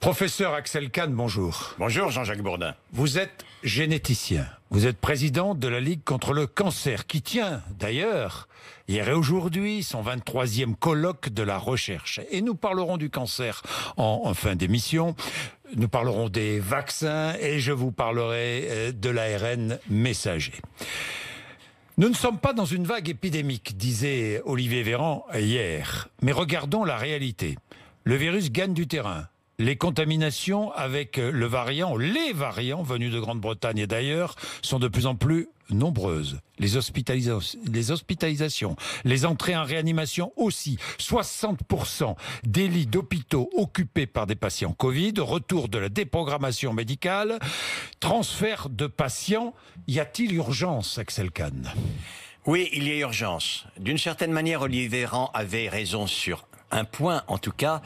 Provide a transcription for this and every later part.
Professeur Axel Kahn, bonjour. Bonjour Jean-Jacques Bourdin. Vous êtes généticien. Vous êtes président de la Ligue contre le cancer, qui tient d'ailleurs, hier et aujourd'hui, son 23e colloque de la recherche. Et nous parlerons du cancer en fin d'émission. Nous parlerons des vaccins et je vous parlerai de l'ARN messager. Nous ne sommes pas dans une vague épidémique, disait Olivier Véran hier. Mais regardons la réalité. Le virus gagne du terrain. Les contaminations avec les variants venus de Grande-Bretagne et d'ailleurs sont de plus en plus nombreuses. Les hospitalisations, les entrées en réanimation aussi. 60% des lits d'hôpitaux occupés par des patients Covid, retour de la déprogrammation médicale, transfert de patients. Y a-t-il urgence, Axel Kahn ? Oui, il y a urgence. D'une certaine manière, Olivier Véran avait raison sur un point, en tout cas.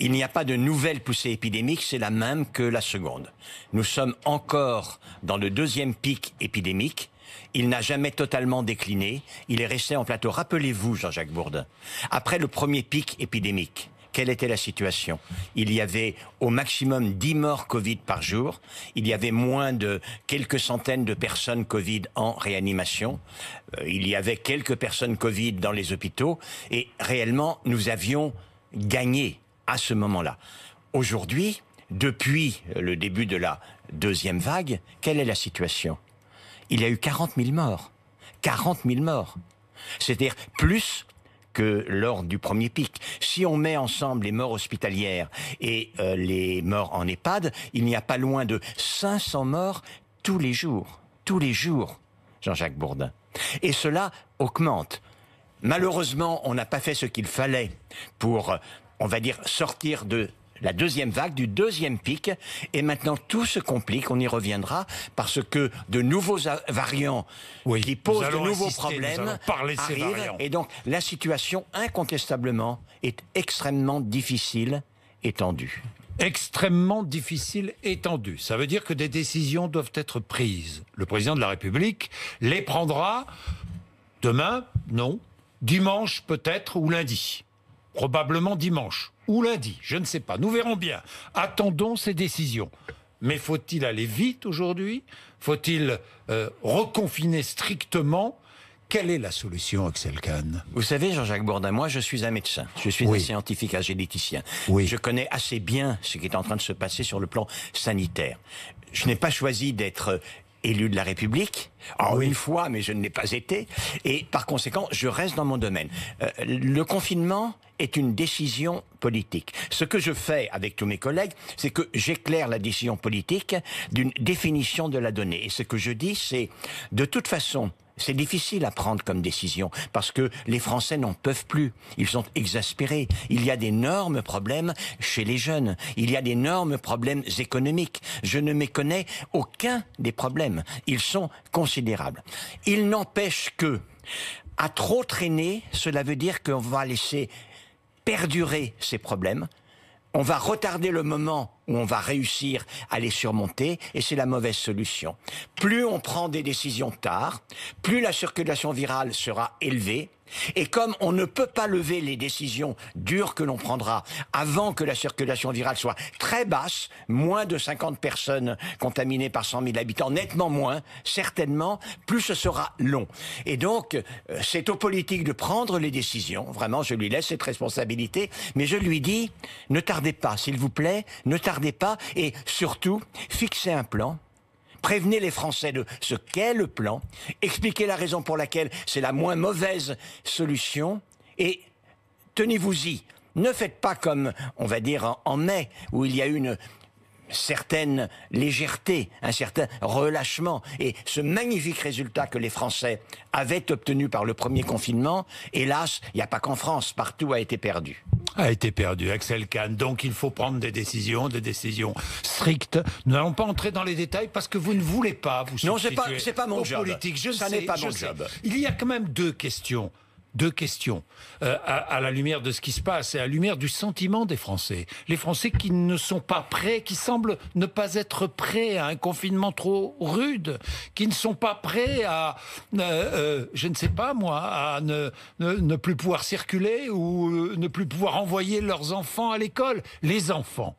Il n'y a pas de nouvelle poussée épidémique, c'est la même que la seconde. Nous sommes encore dans le deuxième pic épidémique. Il n'a jamais totalement décliné. Il est resté en plateau. Rappelez-vous, Jean-Jacques Bourdin, après le premier pic épidémique, quelle était la situation? Il y avait au maximum 10 morts Covid par jour. Il y avait moins de quelques centaines de personnes Covid en réanimation. Il y avait quelques personnes Covid dans les hôpitaux. Et réellement, nous avions gagné à ce moment-là. Aujourd'hui, depuis le début de la deuxième vague, quelle est la situation? Il y a eu 40 000 morts. 40 000 morts. C'est-à-dire plus que lors du premier pic. Si on met ensemble les morts hospitalières et les morts en EHPAD, il n'y a pas loin de 500 morts tous les jours. Tous les jours, Jean-Jacques Bourdin. Et cela augmente. Malheureusement, on n'a pas fait ce qu'il fallait pour, on va dire, sortir de la deuxième vague, du deuxième pic, et maintenant tout se complique, on y reviendra, parce que de nouveaux variants qui posent de nouveaux problèmes arrivent, et donc la situation, incontestablement, est extrêmement difficile et tendue. Extrêmement difficile et tendue. Ça veut dire que des décisions doivent être prises. Le président de la République les prendra demain, non, dimanche peut-être, ou lundi. Probablement dimanche ou lundi, je ne sais pas. Nous verrons bien. Attendons ces décisions. Mais faut-il aller vite aujourd'hui? Faut-il reconfiner strictement? Quelle est la solution, Axel Kahn? Vous savez, Jean-Jacques Bourdin, moi je suis un médecin, je suis un scientifique, un généticien. Je connais assez bien ce qui est en train de se passer sur le plan sanitaire. Je n'ai pas choisi d'être élu de la République, une fois, mais je ne l'ai pas été, et par conséquent, je reste dans mon domaine. Le confinement est une décision politique. Ce que je fais avec tous mes collègues, c'est que j'éclaire la décision politique d'une définition de la donnée. Et ce que je dis, c'est, de toute façon, c'est difficile à prendre comme décision parce que les Français n'en peuvent plus. Ils sont exaspérés. Il y a d'énormes problèmes chez les jeunes. Il y a d'énormes problèmes économiques. Je ne méconnais aucun des problèmes. Ils sont considérables. Il n'empêche que, à trop traîner, cela veut dire qu'on va laisser perdurer ces problèmes. On va retarder le moment où on va réussir à les surmonter, et c'est la mauvaise solution. Plus on prend des décisions tard, plus la circulation virale sera élevée, et comme on ne peut pas lever les décisions dures que l'on prendra avant que la circulation virale soit très basse, moins de 50 personnes contaminées par 100 000 habitants, nettement moins, certainement, plus ce sera long. Et donc, c'est aux politiques de prendre les décisions, vraiment, je lui laisse cette responsabilité, mais je lui dis, ne tardez pas, s'il vous plaît, ne tardez pas, et surtout, fixez un plan. Prévenez les Français de ce qu'est le plan, expliquez la raison pour laquelle c'est la moins mauvaise solution, et tenez-vous-y. Ne faites pas comme, on va dire, en mai, où il y a une certaine légèreté, un certain relâchement, et ce magnifique résultat que les Français avaient obtenu par le premier confinement, hélas, il n'y a pas qu'en France, partout a été perdu. A été perdu, Axel Kahn. Donc il faut prendre des décisions strictes. Nous n'allons pas entrer dans les détails parce que vous ne voulez pas vous substituer c'est pas mon job. Politique. Ça n'est pas mon job. Il y a quand même deux questions à la lumière de ce qui se passe et à la lumière du sentiment des Français. Les Français qui ne sont pas prêts, qui semblent ne pas être prêts à un confinement trop rude, qui ne sont pas prêts à, je ne sais pas moi, à ne plus pouvoir circuler ou ne plus pouvoir envoyer leurs enfants à l'école. Les enfants,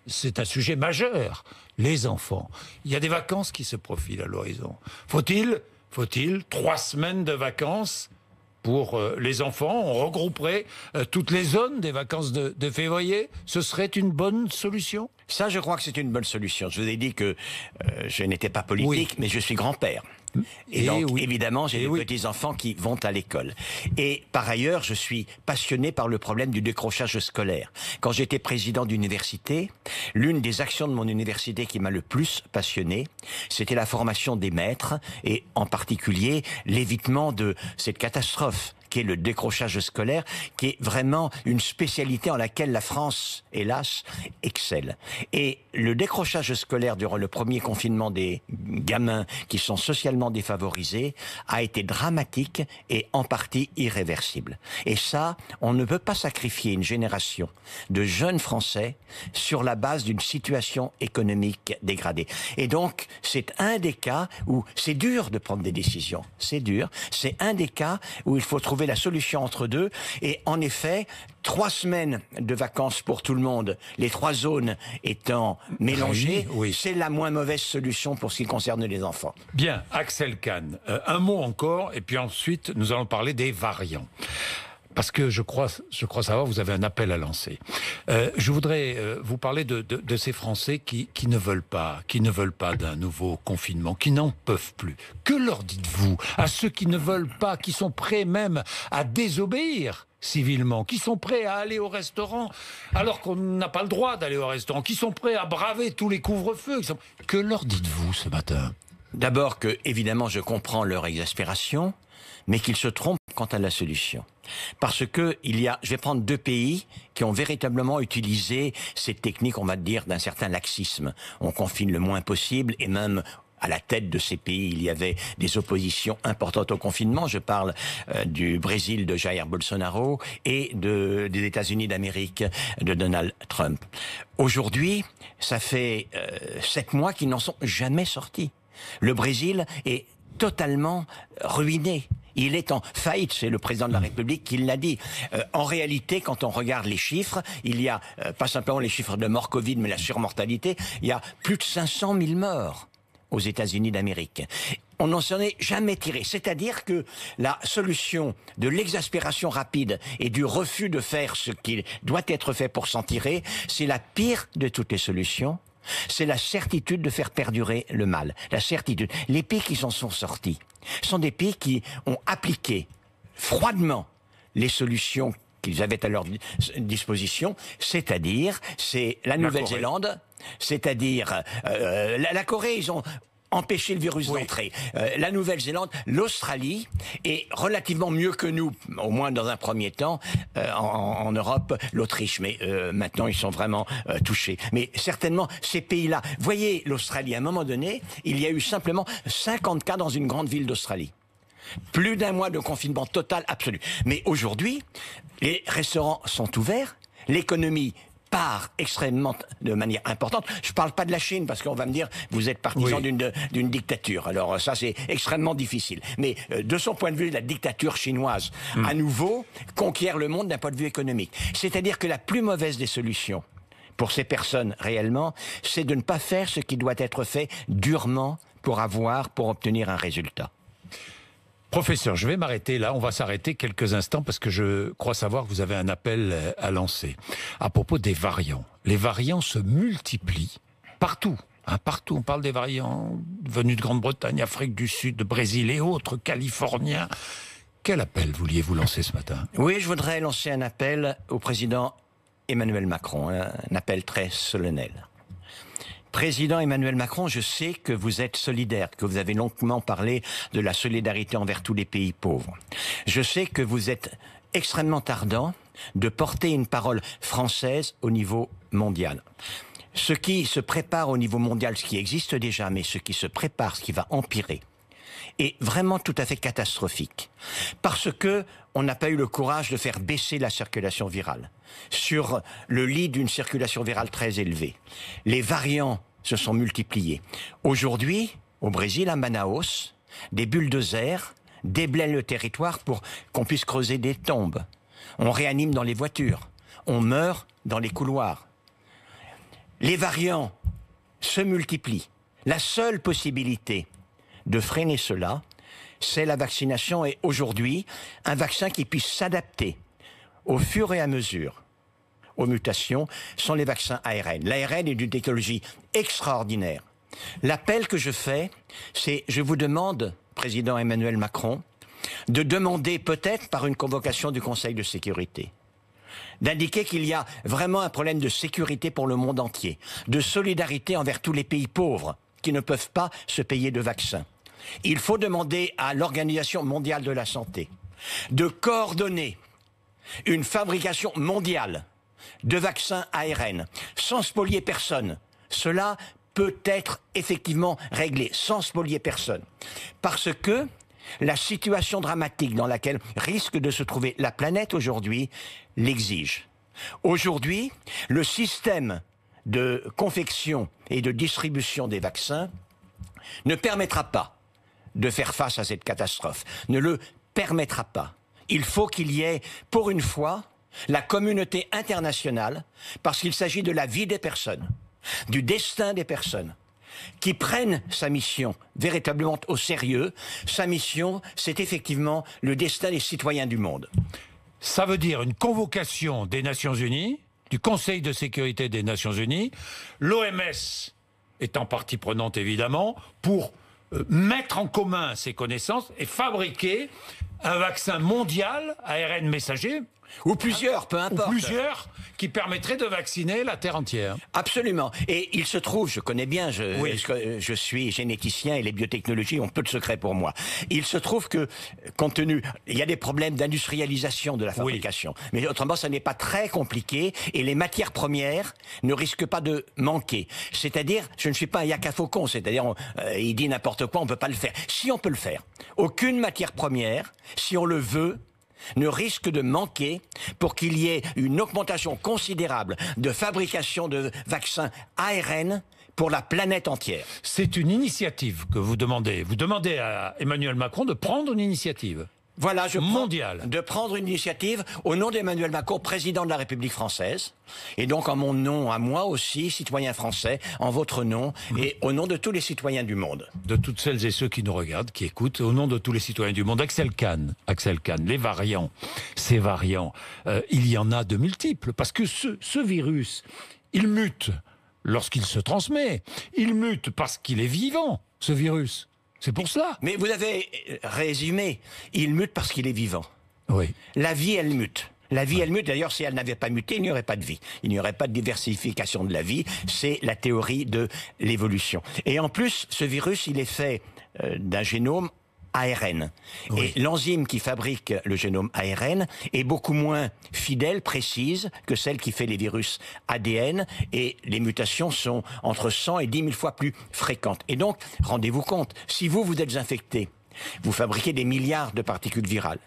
c'est un sujet majeur. Les enfants. Il y a des vacances qui se profilent à l'horizon. Faut-il 3 semaines de vacances pour les enfants? On regrouperait toutes les zones des vacances de février. Ce serait une bonne solution? Ça, je crois que c'est une bonne solution. Je vous ai dit que je n'étais pas politique, mais je suis grand-père. Et donc, évidemment, j'ai des petits-enfants qui vont à l'école. Et par ailleurs, je suis passionné par le problème du décrochage scolaire. Quand j'étais président d'université, l'une des actions de mon université qui m'a le plus passionné, c'était la formation des maîtres et en particulier l'évitement de cette catastrophe qui est le décrochage scolaire, qui est vraiment une spécialité en laquelle la France, hélas, excelle. Et le décrochage scolaire durant le premier confinement des gamins qui sont socialement défavorisés a été dramatique et en partie irréversible. Et ça, on ne peut pas sacrifier une génération de jeunes Français sur la base d'une situation économique dégradée. Et donc, c'est un des cas où c'est dur de prendre des décisions. C'est dur. C'est un des cas où il faut trouver la solution entre deux. Et en effet, 3 semaines de vacances pour tout le monde, les 3 zones étant mélangées, c'est la moins mauvaise solution pour ce qui concerne les enfants. Bien, Axel Kahn, un mot encore, et puis ensuite nous allons parler des variants. Parce que je crois savoir, vous avez un appel à lancer. Je voudrais vous parler de ces Français qui ne veulent pas d'un nouveau confinement, qui n'en peuvent plus. Que leur dites-vous à ceux qui ne veulent pas, qui sont prêts même à désobéir civilement, qui sont prêts à aller au restaurant alors qu'on n'a pas le droit d'aller au restaurant, qui sont prêts à braver tous les couvre-feux? Que leur dites-vous ce matin? D'abord que, évidemment, je comprends leur exaspération, mais qu'ils se trompent quant à la solution. Parce que je vais prendre 2 pays qui ont véritablement utilisé cette technique, on va dire, d'un certain laxisme. On confine le moins possible et même à la tête de ces pays, il y avait des oppositions importantes au confinement. Je parle du Brésil de Jair Bolsonaro et des États-Unis d'Amérique de Donald Trump. Aujourd'hui, ça fait 7 mois qu'ils n'en sont jamais sortis. Le Brésil est totalement ruiné. Il est en faillite, c'est le président de la République qui l'a dit. En réalité, quand on regarde les chiffres, il y a pas simplement les chiffres de mort Covid, mais la surmortalité, il y a plus de 500 000 morts aux États-Unis d'Amérique. On n'en s'en est jamais tiré. C'est-à-dire que la solution de l'exaspération rapide et du refus de faire ce qui doit être fait pour s'en tirer, c'est la pire de toutes les solutions. C'est la certitude de faire perdurer le mal. La certitude. Les pays qui s'en sont sortis sont des pays qui ont appliqué froidement les solutions qu'ils avaient à leur disposition, c'est-à-dire, c'est la Nouvelle-Zélande, c'est-à-dire la Corée, ils ont empêcher le virus d'entrer. La Nouvelle-Zélande, l'Australie, et relativement mieux que nous, au moins dans un premier temps, en Europe, l'Autriche. Mais maintenant, ils sont vraiment touchés. Mais certainement, ces pays-là... Voyez, l'Australie, à un moment donné, il y a eu simplement 50 cas dans une grande ville d'Australie. Plus d'1 mois de confinement total absolu. Mais aujourd'hui, les restaurants sont ouverts, l'économie part extrêmement de manière importante. Je parle pas de la Chine parce qu'on va me dire vous êtes partisan d'une dictature. Alors ça c'est extrêmement difficile. Mais de son point de vue, la dictature chinoise à nouveau conquiert le monde d'un point de vue économique. C'est-à-dire que la plus mauvaise des solutions pour ces personnes réellement, c'est de ne pas faire ce qui doit être fait durement pour obtenir un résultat. Professeur, je vais m'arrêter là, on va s'arrêter quelques instants parce que je crois savoir que vous avez un appel à lancer. À propos des variants, les variants se multiplient partout. Partout, on parle des variants venus de Grande-Bretagne, Afrique du Sud, de Brésil et autres, californiens. Quel appel vouliez-vous lancer ce matin? Oui, je voudrais lancer un appel au président Emmanuel Macron, un appel très solennel. Président Emmanuel Macron, je sais que vous êtes solidaire, que vous avez longuement parlé de la solidarité envers tous les pays pauvres. Je sais que vous êtes extrêmement ardent de porter une parole française au niveau mondial. Ce qui se prépare au niveau mondial, ce qui existe déjà, mais ce qui se prépare, ce qui va empirer, est vraiment tout à fait catastrophique. Parce que on n'a pas eu le courage de faire baisser la circulation virale. Sur le lit d'une circulation virale très élevée. Les variants se sont multipliés. Aujourd'hui, au Brésil, à Manaus, des bulldozers déblaient le territoire pour qu'on puisse creuser des tombes. On réanime dans les voitures. On meurt dans les couloirs. les variants se multiplient. La seule possibilité de freiner cela, c'est la vaccination et aujourd'hui, un vaccin qui puisse s'adapter au fur et à mesure aux mutations sont les vaccins ARN. L'ARN est d'une technologie extraordinaire. L'appel que je fais, c'est je vous demande, président Emmanuel Macron, de demander peut-être par une convocation du Conseil de sécurité, d'indiquer qu'il y a vraiment un problème de sécurité pour le monde entier, de solidarité envers tous les pays pauvres qui ne peuvent pas se payer de vaccins. Il faut demander à l'Organisation mondiale de la santé de coordonner une fabrication mondiale de vaccins ARN sans spolier personne. Cela peut être effectivement réglé sans spolier personne. Parce que la situation dramatique dans laquelle risque de se trouver la planète aujourd'hui l'exige. Aujourd'hui, le système de confection et de distribution des vaccins ne permettra pas de faire face à cette catastrophe, ne le permettra pas. Il faut qu'il y ait, pour une fois, la communauté internationale, parce qu'il s'agit de la vie des personnes, du destin des personnes, qui prennent sa mission véritablement au sérieux. Sa mission, c'est effectivement le destin des citoyens du monde. Ça veut dire une convocation des Nations Unies, du Conseil de sécurité des Nations Unies, l'OMS étant partie prenante évidemment, pour mettre en commun ses connaissances et fabriquer un vaccin mondial ARN messager. Ou plusieurs, peu importe. Ou plusieurs qui permettraient de vacciner la Terre entière. Absolument. Et il se trouve, je connais bien, je suis généticien et les biotechnologies ont peu de secrets pour moi. Il se trouve que, compte tenu, il y a des problèmes d'industrialisation de la fabrication. Oui. Mais autrement, ça n'est pas très compliqué et les matières premières ne risquent pas de manquer. C'est-à-dire, je ne suis pas un yak à faucon, c'est-à-dire, il dit n'importe quoi, on ne peut pas le faire. Si on peut le faire, aucune matière première, si on le veut, ne risque de manquer pour qu'il y ait une augmentation considérable de fabrication de vaccins ARN pour la planète entière. C'est une initiative que vous demandez. Vous demandez à Emmanuel Macron de prendre une initiative. Voilà, de prendre une initiative au nom d'Emmanuel Macron, président de la République française, et donc en mon nom, à moi aussi, citoyen français, en votre nom, et au nom de tous les citoyens du monde. De toutes celles et ceux qui nous regardent, qui écoutent, au nom de tous les citoyens du monde. Axel Kahn, les variants, ces variants, il y en a de multiples, parce que ce virus, il mute lorsqu'il se transmet, il mute parce qu'il est vivant, ce virus. C'est pour cela. Mais vous avez résumé, il mute parce qu'il est vivant. Oui. La vie, elle mute. La vie, elle mute. D'ailleurs, si elle n'avait pas muté, il n'y aurait pas de vie. Il n'y aurait pas de diversification de la vie. C'est la théorie de l'évolution. Et en plus, ce virus, il est fait d'un génome ARN. Oui. Et l'enzyme qui fabrique le génome ARN est beaucoup moins fidèle, précise que celle qui fait les virus ADN, et les mutations sont entre 100 et 10 000 fois plus fréquentes. Et donc, rendez-vous compte, si vous êtes infecté, vous fabriquez des milliards de particules virales.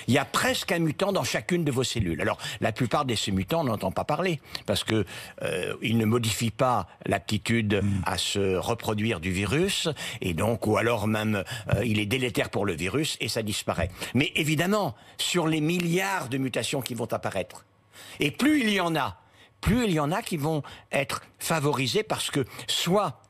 Il y a presque un mutant dans chacune de vos cellules. Alors, la plupart de ces mutants, on n'entend pas parler, parce que ils ne modifient pas l'aptitude à se reproduire du virus, et donc, ou alors même, il est délétère pour le virus, et ça disparaît. Mais évidemment, sur les milliards de mutations qui vont apparaître, et plus il y en a qui vont être favorisées parce que soit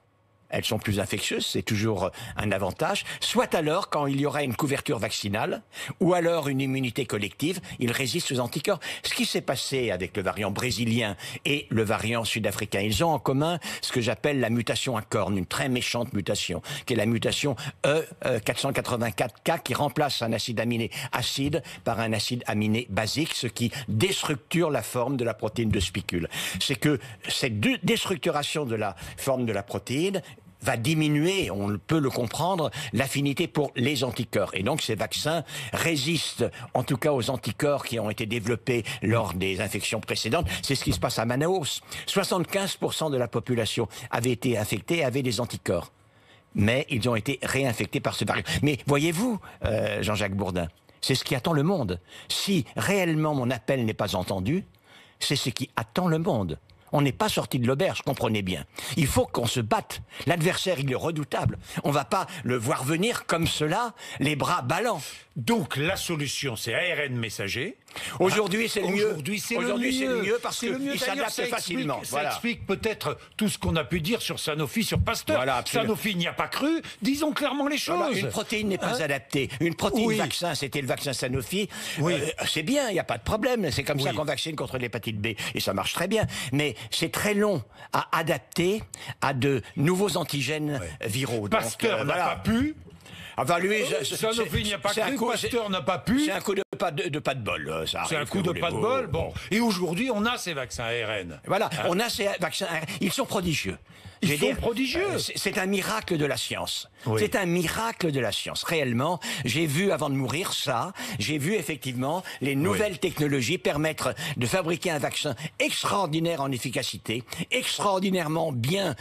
elles sont plus infectieuses, c'est toujours un avantage. Soit alors, quand il y aura une couverture vaccinale, ou alors une immunité collective, ils résistent aux anticorps. Ce qui s'est passé avec le variant brésilien et le variant sud-africain, ils ont en commun ce que j'appelle la mutation à cornes, une très méchante mutation, qui est la mutation E484K, qui remplace un acide aminé acide par un acide aminé basique, ce qui déstructure la forme de la protéine de spicule. C'est que cette déstructuration de la forme de la protéine va diminuer, on peut le comprendre, l'affinité pour les anticorps. Et donc ces vaccins résistent, en tout cas aux anticorps qui ont été développés lors des infections précédentes. C'est ce qui se passe à Manaus. 75% de la population avait été infectée, avait des anticorps. Mais ils ont été réinfectés par ce variant. Mais voyez-vous, Jean-Jacques Bourdin, c'est ce qui attend le monde. Si réellement mon appel n'est pas entendu, c'est ce qui attend le monde. On n'est pas sorti de l'auberge, comprenez bien. Il faut qu'on se batte. L'adversaire, il est redoutable. On va pas le voir venir comme cela, les bras ballants. Donc la solution, c'est ARN messager. Aujourd'hui, c'est le mieux. Aujourd'hui, c'est le mieux parce qu'il s'adapte facilement. Ça explique peut-être tout ce qu'on a pu dire sur Sanofi, sur Pasteur. Voilà, Sanofi n'y a pas cru. Disons clairement les choses. Voilà, une protéine n'est pas adaptée. Une protéine vaccin, c'était le vaccin Sanofi. C'est bien, il n'y a pas de problème. C'est comme ça qu'on vaccine contre l'hépatite B. Et ça marche très bien. Mais c'est très long à adapter à de nouveaux antigènes viraux. Pasteur n'a pas pu. Enfin, lui, Sanofi n'y a pas cru, Pasteur n'a pas pu. C'est un coup de pas de bol. C'est un coup de pas de bol. Bon. Et aujourd'hui, on a ces vaccins ARN. Voilà, on a ces vaccins ARN. Ils sont prodigieux. Ils sont prodigieux. C'est un miracle de la science. C'est un miracle de la science. Réellement, j'ai vu avant de mourir ça. J'ai vu effectivement les nouvelles technologies permettre de fabriquer un vaccin extraordinaire en efficacité, extraordinairement bien,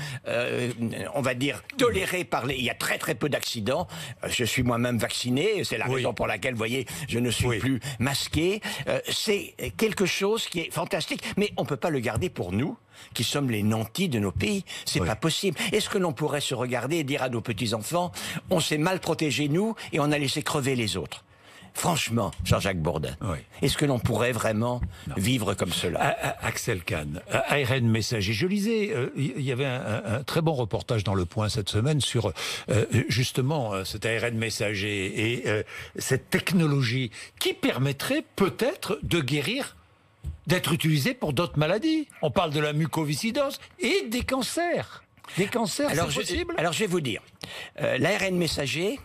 on va dire, toléré par les... Il y a très très peu d'accidents. Je suis moi-même vacciné. C'est la raison pour laquelle, vous voyez, je ne suis plus masqué. C'est quelque chose qui est fantastique. Mais on peut pas le garder pour nous, qui sommes les nantis de nos pays. C'est pas possible. Est-ce que l'on pourrait se regarder et dire à nos petits-enfants, on s'est mal protégé nous et on a laissé crever les autres? Franchement, Jean-Jacques Bourdin, est-ce que l'on pourrait vraiment vivre comme cela? Axel Kahn, ARN messager. Je lisais, il y avait un très bon reportage dans Le Point cette semaine sur justement cet ARN messager et cette technologie qui permettrait peut-être de guérir, d'être utilisé pour d'autres maladies. On parle de la mucoviscidose et des cancers. Des cancers, c'est possible? Alors je vais vous dire, l'ARN messager...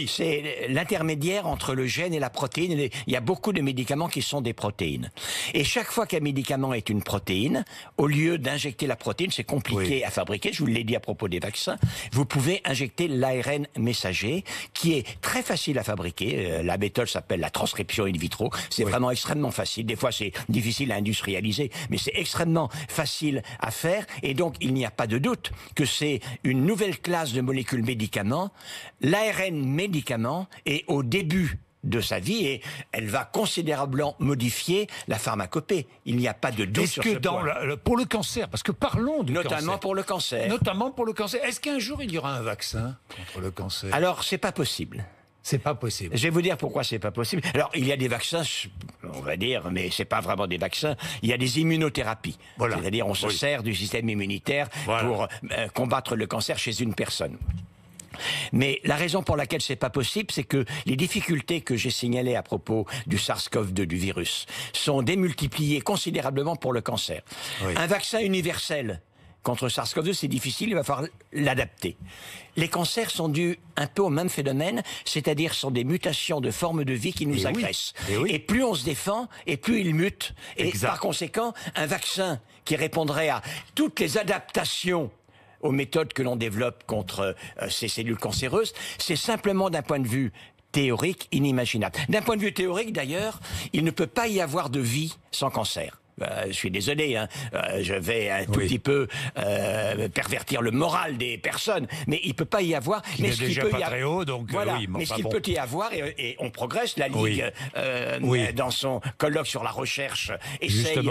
c'est l'intermédiaire entre le gène et la protéine. Il y a beaucoup de médicaments qui sont des protéines. Et chaque fois qu'un médicament est une protéine, au lieu d'injecter la protéine, c'est compliqué à fabriquer, je vous l'ai dit à propos des vaccins, vous pouvez injecter l'ARN messager, qui est très facile à fabriquer. La méthode s'appelle la transcription in vitro. C'est vraiment extrêmement facile. Des fois, c'est difficile à industrialiser, mais c'est extrêmement facile à faire. Et donc, il n'y a pas de doute que c'est une nouvelle classe de molécules médicaments. L'ARN médicament est au début de sa vie et elle va considérablement modifier la pharmacopée. Il n'y a pas de doute sur ce point. Pour le cancer, parce que parlons du cancer. Notamment pour le cancer. Notamment pour le cancer. Est-ce qu'un jour il y aura un vaccin contre le cancer? Alors, c'est pas possible. C'est pas possible. Je vais vous dire pourquoi c'est pas possible. Alors, il y a des vaccins, on va dire, mais c'est pas vraiment des vaccins. Il y a des immunothérapies. C'est-à-dire, on se sert du système immunitaire pour combattre le cancer chez une personne. Mais la raison pour laquelle c'est pas possible, c'est que les difficultés que j'ai signalées à propos du SARS-CoV-2, du virus, sont démultipliées considérablement pour le cancer. Un vaccin universel contre SARS-CoV-2, c'est difficile, il va falloir l'adapter. Les cancers sont dus un peu au même phénomène, c'est-à-dire sont des mutations de forme de vie qui nous agressent. Et plus on se défend, et plus ils mutent. Et par conséquent, un vaccin qui répondrait à toutes les adaptations aux méthodes que l'on développe contre ces cellules cancéreuses, c'est simplement d'un point de vue théorique inimaginable. D'un point de vue théorique d'ailleurs, il ne peut pas y avoir de vie sans cancer. Je suis désolé, je vais un tout petit peu pervertir le moral des personnes, mais il peut pas y avoir. Mais ce qu'il peut y avoir, donc mais ce qu'il peut y avoir, et on progresse. La Ligue, dans son colloque sur la recherche, essaye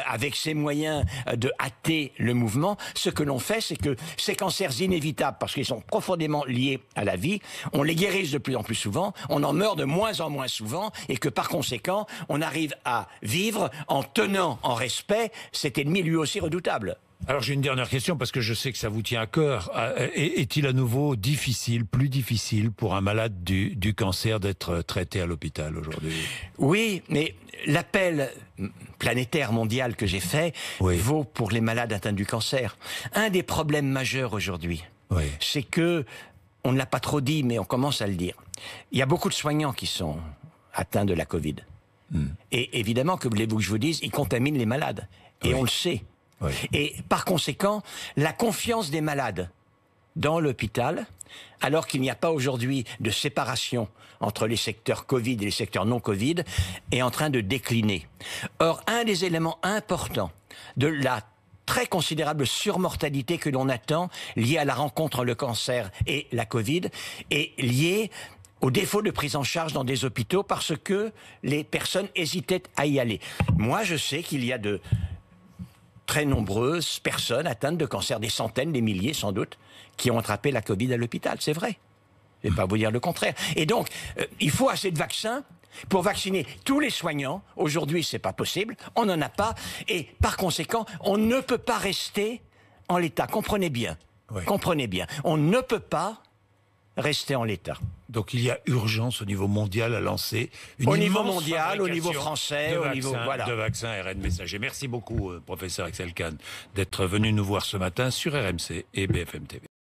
avec ses moyens de hâter le mouvement. Ce que l'on fait, c'est que ces cancers inévitables, parce qu'ils sont profondément liés à la vie, on les guérit de plus en plus souvent, on en meurt de moins en moins souvent, et que par conséquent, on arrive à vivre en tenant en respect cet ennemi lui aussi redoutable. Alors j'ai une dernière question parce que je sais que ça vous tient à cœur. Est-il à nouveau difficile, plus difficile pour un malade du cancer d'être traité à l'hôpital aujourd'hui? Oui, mais l'appel planétaire mondial que j'ai fait vaut pour les malades atteints du cancer. Un des problèmes majeurs aujourd'hui, c'est que, on ne l'a pas trop dit, mais on commence à le dire, il y a beaucoup de soignants qui sont atteints de la Covid. Et évidemment, que voulez-vous que je vous dise, ils contaminent les malades. Et on le sait. Et par conséquent, la confiance des malades dans l'hôpital, alors qu'il n'y a pas aujourd'hui de séparation entre les secteurs Covid et les secteurs non Covid, est en train de décliner. Or, un des éléments importants de la très considérable surmortalité que l'on attend, liée à la rencontre entre le cancer et la Covid, est liée au défaut de prise en charge dans des hôpitaux parce que les personnes hésitaient à y aller. Moi, je sais qu'il y a de très nombreuses personnes atteintes de cancer, des centaines, des milliers sans doute, qui ont attrapé la Covid à l'hôpital, c'est vrai. Je ne vais pas vous dire le contraire. Et donc, il faut assez de vaccins pour vacciner tous les soignants. Aujourd'hui, c'est pas possible, on n'en a pas, et par conséquent, on ne peut pas rester en l'état. Comprenez bien, comprenez bien, on ne peut pas rester en l'état. Donc il y a urgence au niveau mondial à lancer une au niveau mondial, au niveau français, de au vaccins, niveau voilà. de vaccins ARN messager. Merci beaucoup, professeur Axel Kahn, d'être venu nous voir ce matin sur RMC et BFM TV.